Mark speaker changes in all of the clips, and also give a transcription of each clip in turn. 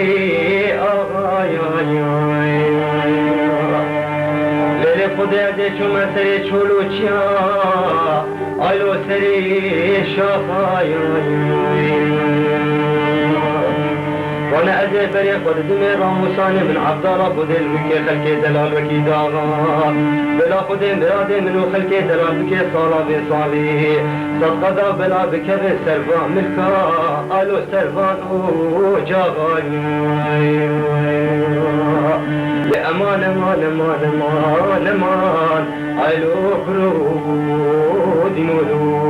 Speaker 1: آی لیل خدا ده چون سری چولو چیا آیلو سری شافای وانا ازي بري قد دمي راموسان من عبدالله بدل بكي خلقي دلال وكي داغا بلا خدي مرادي منو خلقي دلال بكي صالا بصالي صدقدا بلا بكي سرفان ملكا آلو سرفان جاغا يا امان امان امان امان امان آلو برو دينولو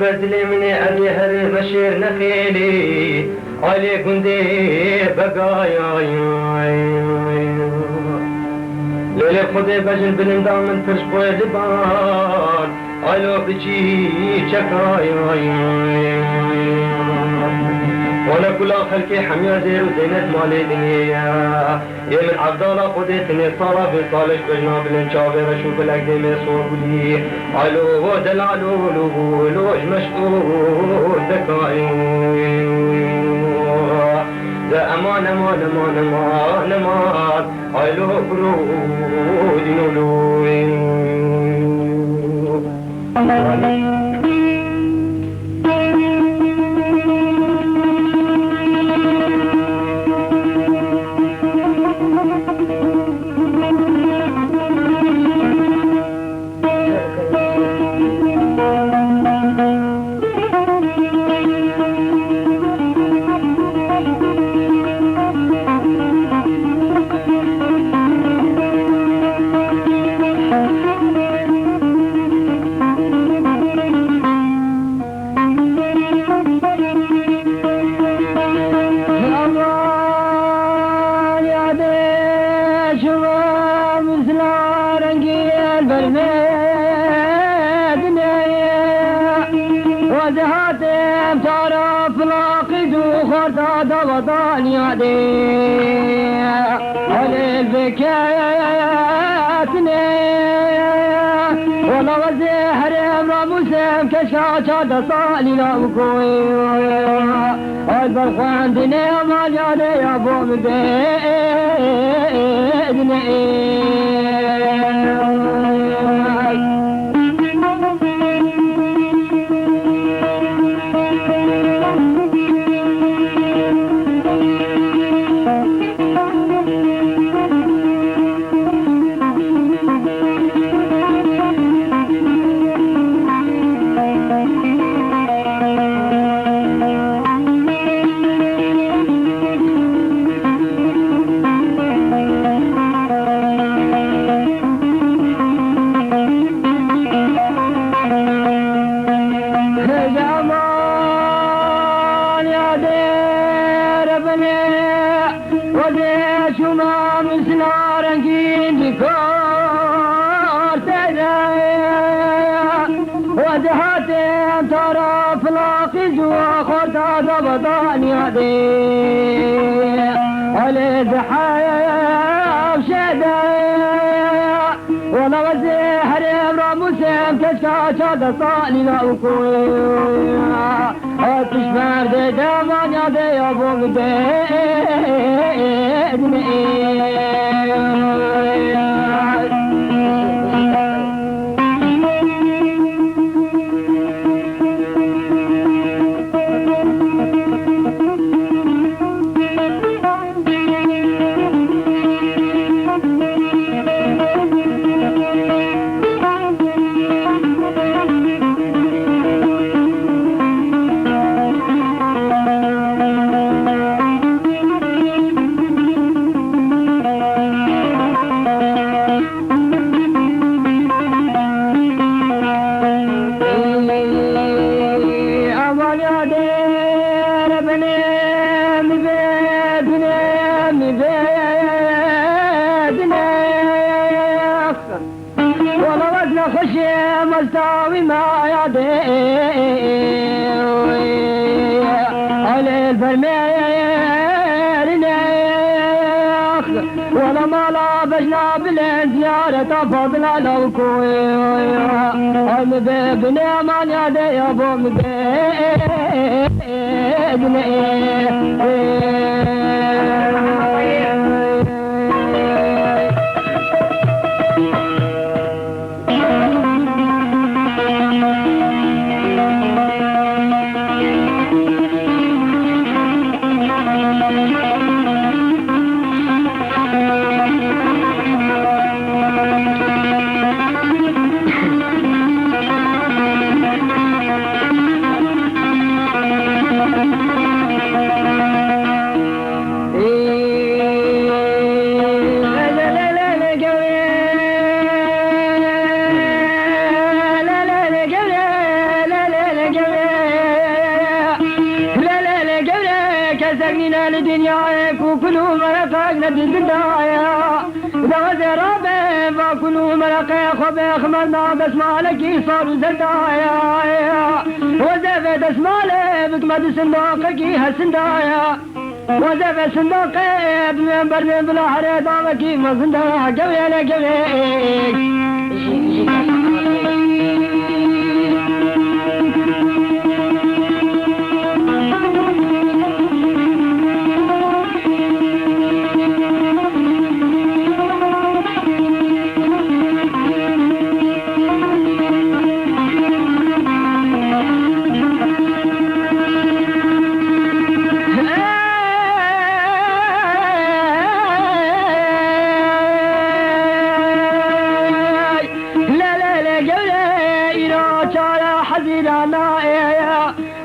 Speaker 1: بدل من أبي هر بشير نخيلي علي كندي بقايا ليلة خدي بجن بلندام من ترشبوي لبان علو بجي شكايا وانا كل خلقي حميا زير وزينت مالي دنيا يا من عبدالله خديتني صارا بصالش بجناب الانشابي رشوف الاقدمي صوبلي علو دلالو لوج مشهور ذكائي ذا امان امان امان امان امان علو برود نولو شاشة صالي لوكوي البرخان دنيا ما جاني يا بوم علي زحاف شدا ولا وزهر راموسم كشاشة صالي لوكوي تشمر دي دمان يا دي ابو
Speaker 2: بنام بيدنا والله وزن خشي مستوي ما يدي على البرميرنا ولا ما لا بجنا بالزيارة فضل لو كوي عم ببني ما يدي يا بوم ساقنينا لدنيا كلوا مرقاقنا بالدنيا دوز رابع فكلوا مرقا خبا خمرنا بسمالك صاروا زردايا وزفت اسمالي بكمد صندوقك هالسندايا وزفت صندوقي بمنبر من بلا حريضانك مزندايا قوي على قوي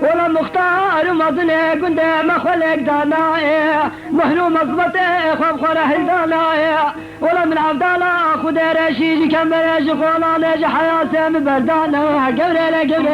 Speaker 2: ولا مختار مظنه كنت ما خلق دانا محروم اصبته خوف خره هدانا ولا من عبدالله خد رشيد كمل شغولا ليش حياته مبردانا قبل قبل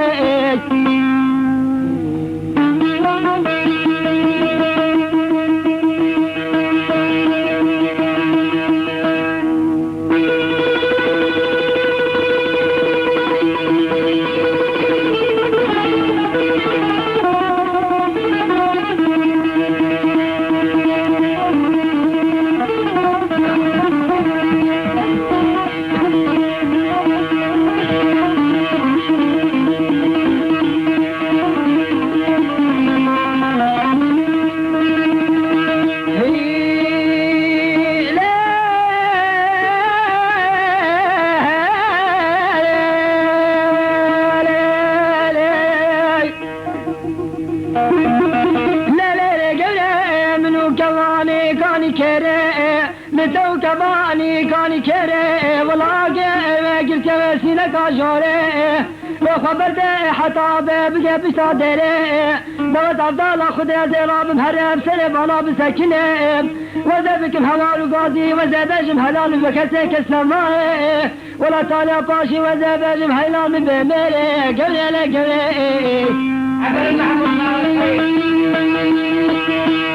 Speaker 2: لتو كباني كاني كره ولاقي قلت وسيلك عجوره وخبرت حتى بقى بصادره دوت عبدالله خدها زراب مهرب سلب انا بسكنه وذبك الهوار وقاضي وذبج مهلال بكسك السماء ولا طالع قاشي وذبج مهلال بميره قبل قبل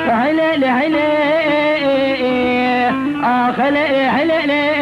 Speaker 2: هيلي هيلي خلي هيلي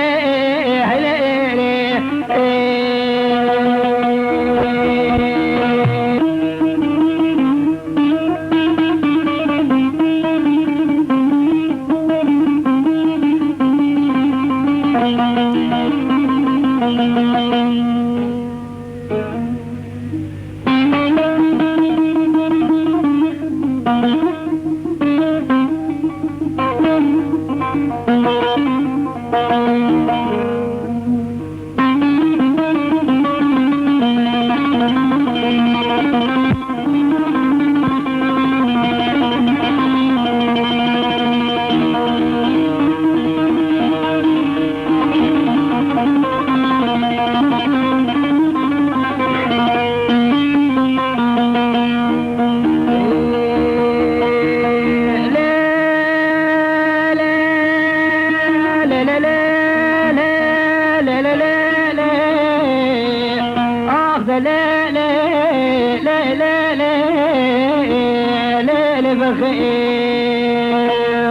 Speaker 2: بخير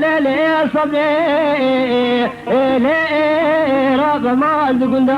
Speaker 2: لا لا صبري لا راب ما تقول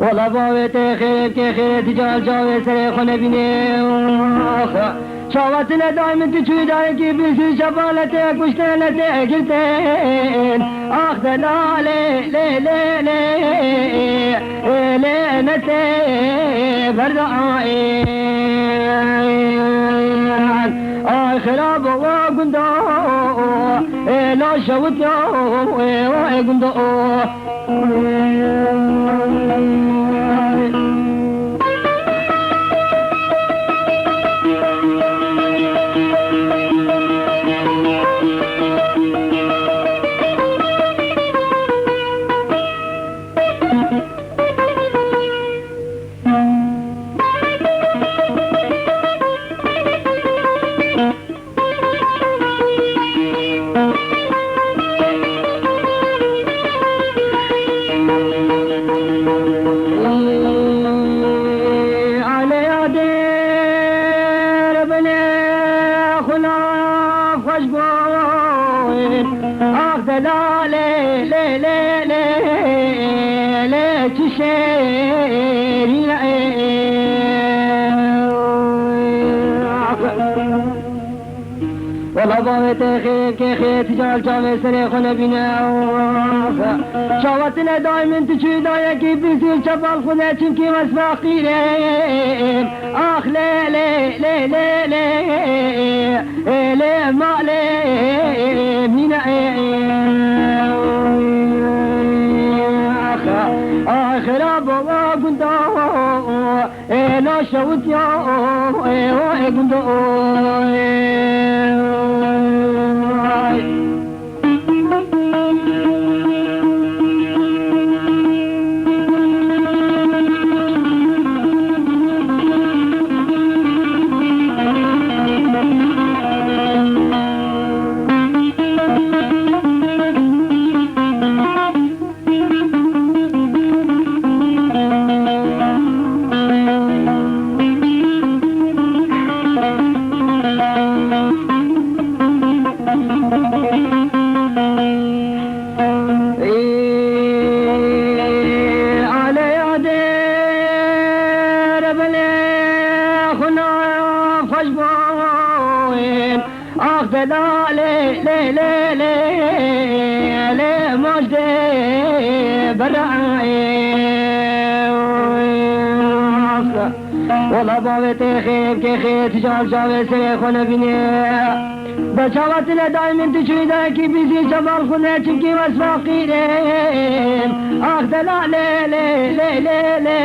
Speaker 2: والله باوت خير كخير تجال جاوي سري خونه بيني شاوتنا دائما تشوي دايكي بيسي شبالته كشتلته قلتين اخ لا لي لي لي لي لي نتي بردائي خراب وقندو لا شوت وقندو والله باوت خير كخير تجال جاوي سري خونه بينا شاوتنا دائما تشوي دايكي بيسير شبال خونه چنكي مسبا قيرين اخ لي لي لي لي لي لي ما لي مينا خراب وقندو لا شوت يا وقندو والله باوت خير كخير تجال جاوي سري خونه بيني بشاوتنا دائما تشوي دايكي بيسي شبال خونه چنكي مسبا قيرين اخ لا لي لي لي لي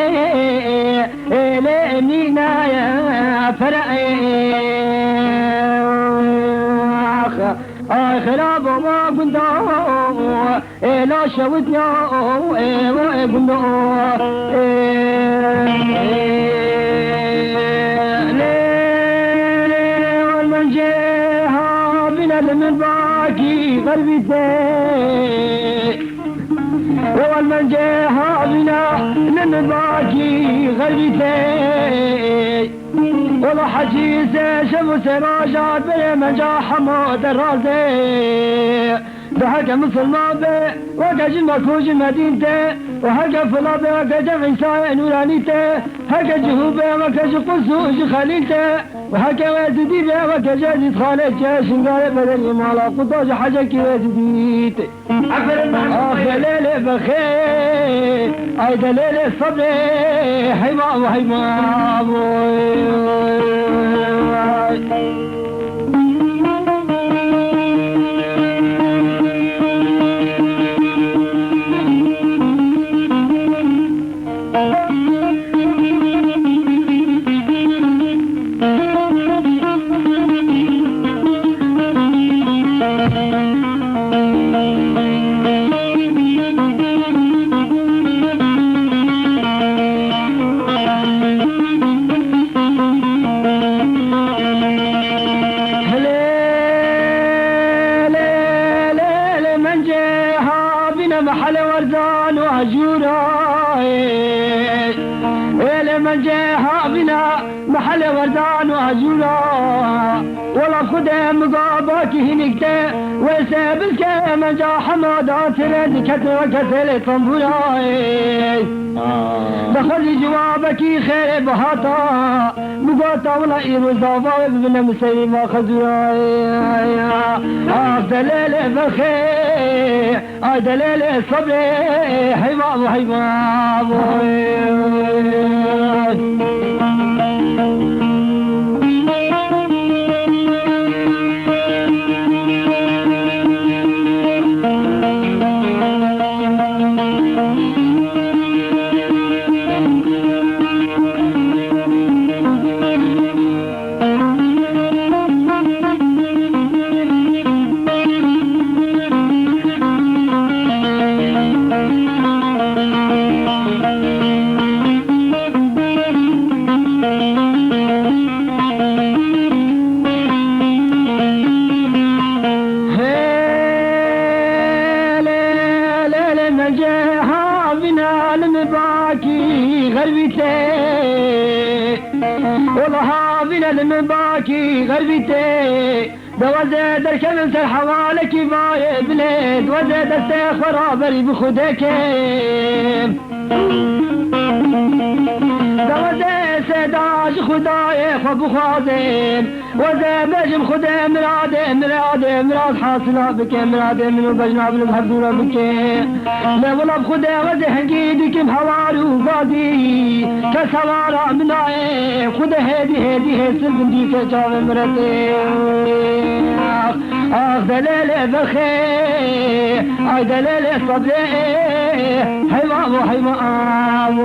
Speaker 2: لي لي مينا يا فرعي خراب وما قندو لا شوتنا وقندو من باقي قلبي والمن جاها بنا من باقي قلبي والله حجيز شمس راجات بلا من جا حمود الرازي بحق مسلمان به وكاج المكوج مدينته وحق فلابه وكاج عيسى نورانيته حق جهوبه وكاج قصوج خليلته وحق وازدي به وكاج عزيز خالد شنقال بدل مالا قطاج حاجة كي وازديته آخر ليلة بخير اي دليل الصبر حما وحما محل وردان وعجورة من جاها بنا محل وردان وعجورة والله خده مقاباكي هنكته ويسابلك من جا حمادات ردكت وكسل طنبورا دخل جوابك خير بهاتا مقاطع ولا إيروز دافا وابن مسيما خزورا دليل بالخير دليل الصبر حمام وحمام والله بنا المباكي غربتي دوزة دركن سر حوالك باي بلاد وزة دستخرا بري بخدك دوزة سداج خداي خب خوازم وزة بجم خدا مراد حاصلة بك مراد منو بجناب المحبورة بك لا والله بخدا وزة هنجيدك محوارو غادي كسوارا مناي خدا هدي سلبندي كجاب مرتي دليل بالخير دليل الصبر حمام وحمام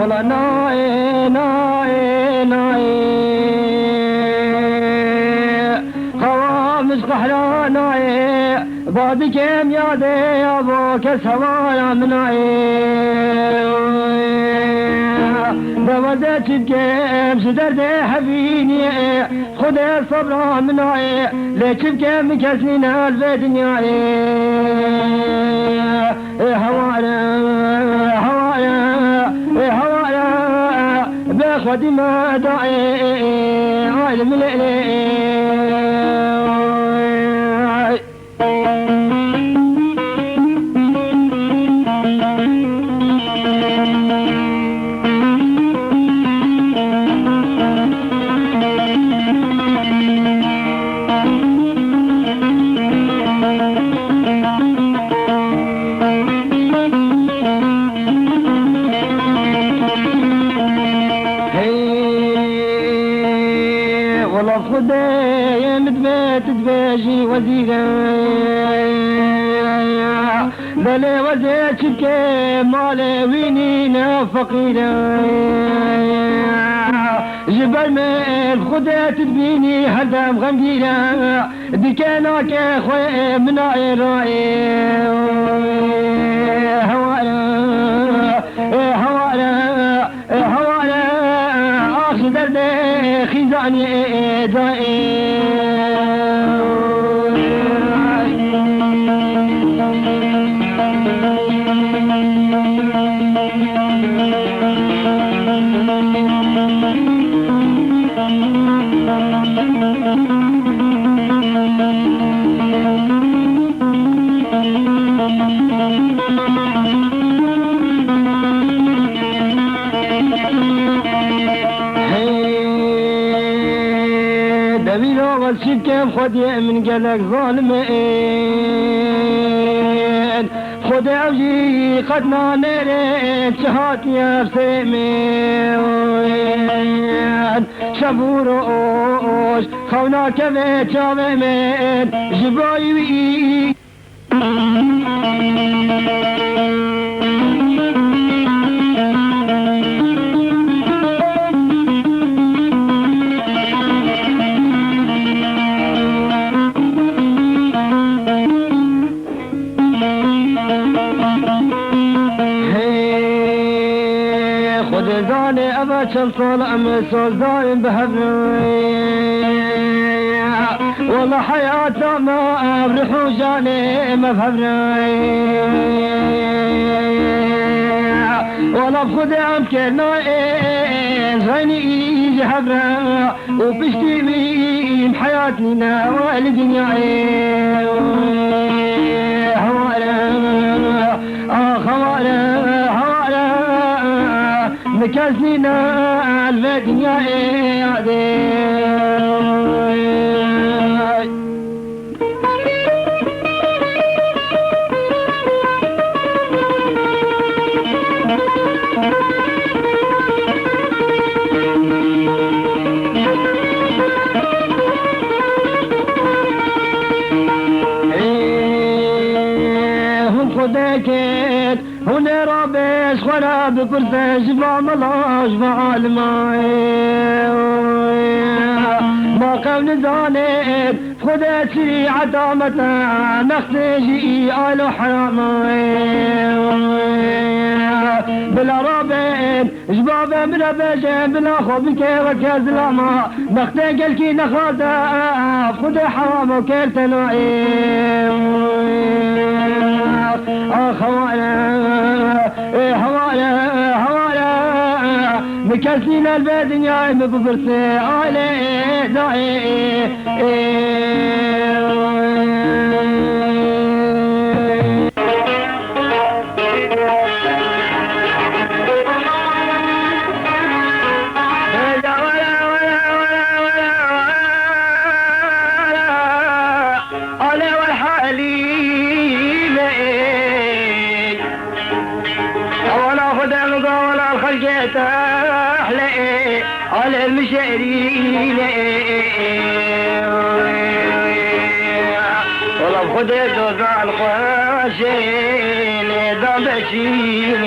Speaker 2: والله ناي خوامس قحرا ناي بعد كم يادي ابوك سوايا مناي دوزت بكم سدرت حبيني خد الصبر مناي ليش بكم كسنين الدنيا هوايا باخد ما داعي عالم خدي مدبت تباجي وزيرا بلي وزيتك مالي وينينا فقيرا جبل ميل خدي تدبيني هدام غمديرا ديكاناك خوي من عراي هوالا آخر درد خيزاني دائي لبينا والشيب كيف خدي من قلق ظالمين خد أوجي قدنا نريد شهات يا بسيمين شبوروش خونا كبيت شامين جبايوي أبا شمصول أمسول دايم بهبري والله حياته ما أفرح وجاني ما بهبري والله بخذ أمكن غني يجي هبرا وبشتي بيم حياتنا والدنيا مكاسنا الدنيا هم خدك هنا رابش خلا بكرسة جبع ملاش بعالماء ما قبل زانت خدت شريعة دامتنا نختجي آل حراماء بلا رابين جبابة بلا بجن بلا خوبك وكازلاما نختجل كي نخادا خد حرام وكالتنوعي هوالا مكسلين البدنيا ببرسي علي داي أحلى على المشارين والله بخدي دوزع الخواشين دابشين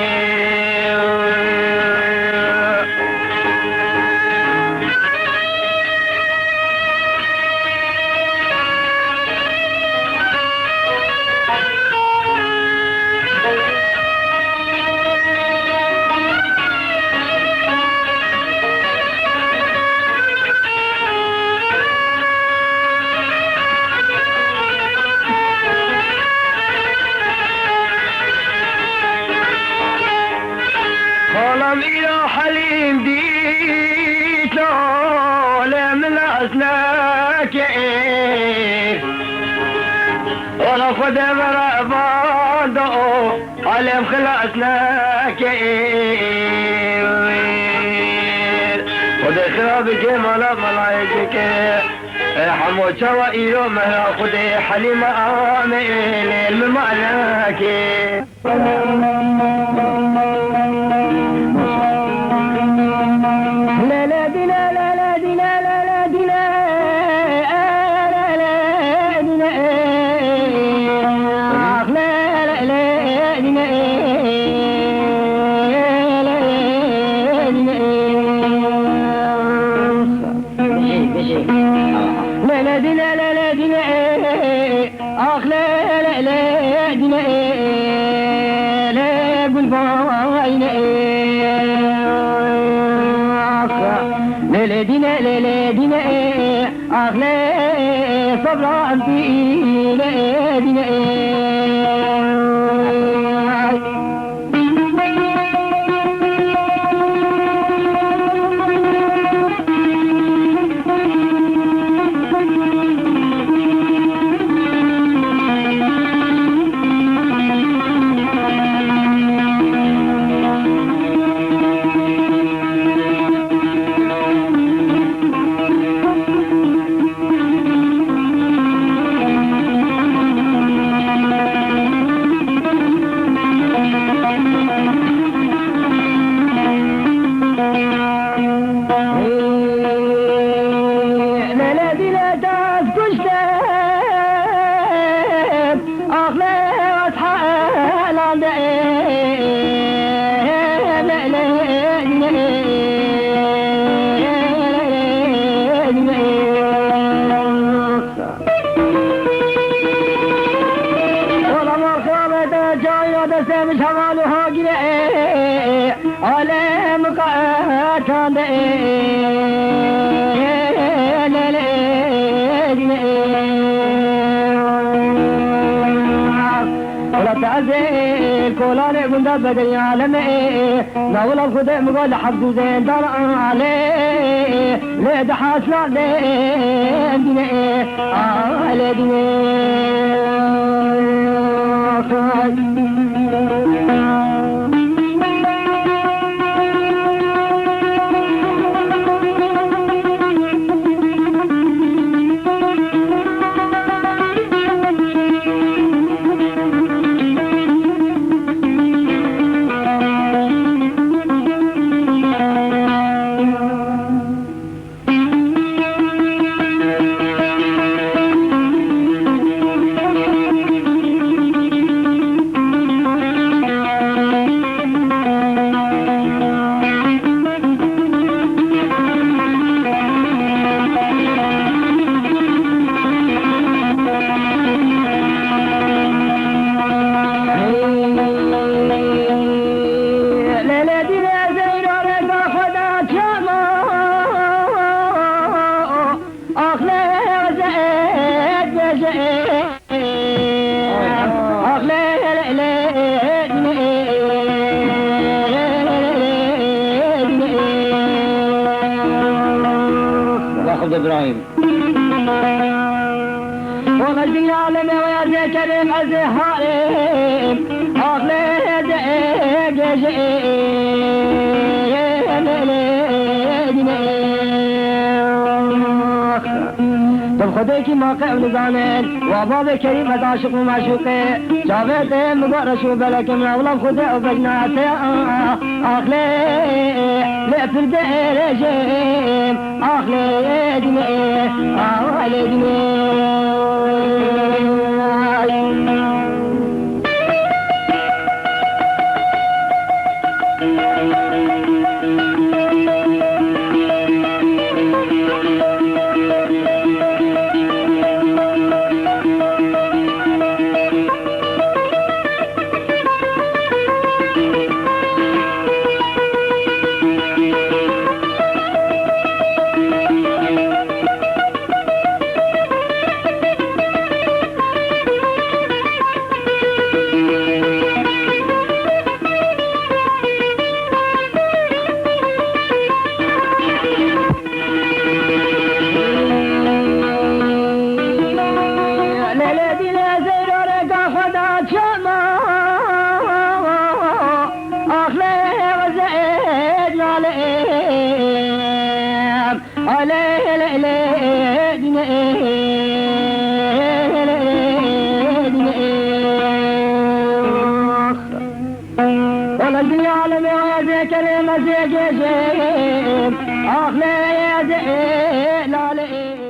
Speaker 2: يا حليم ديتو لمن أسناك ولا خد برابادو علم خلاسناك خد خرابك ملا ملايكك حمود شوائيو مهلا خد حليم آمين المعناك دست کشتم آخله از حالانده دستم شمال ها گیره عالم قاتنده ولا تعزل كولان بندا بدني عالمي نقول الخد مقول حبد زين دار عليه لا دحاسنا ليه على
Speaker 1: إبراهيم
Speaker 2: ونجي عالم ويا كريم أزهارم أغلى طب خديكي موقع ونزانين واباب كريم عاشق ومعشوقي جابت مقرش وبلك من أولاد خدي وبجناتي أغلى لأفرد رجيم أغلى دمي أغلى دمي ولدي عالمي ويا كريم زي جيم أخلي يا زي لا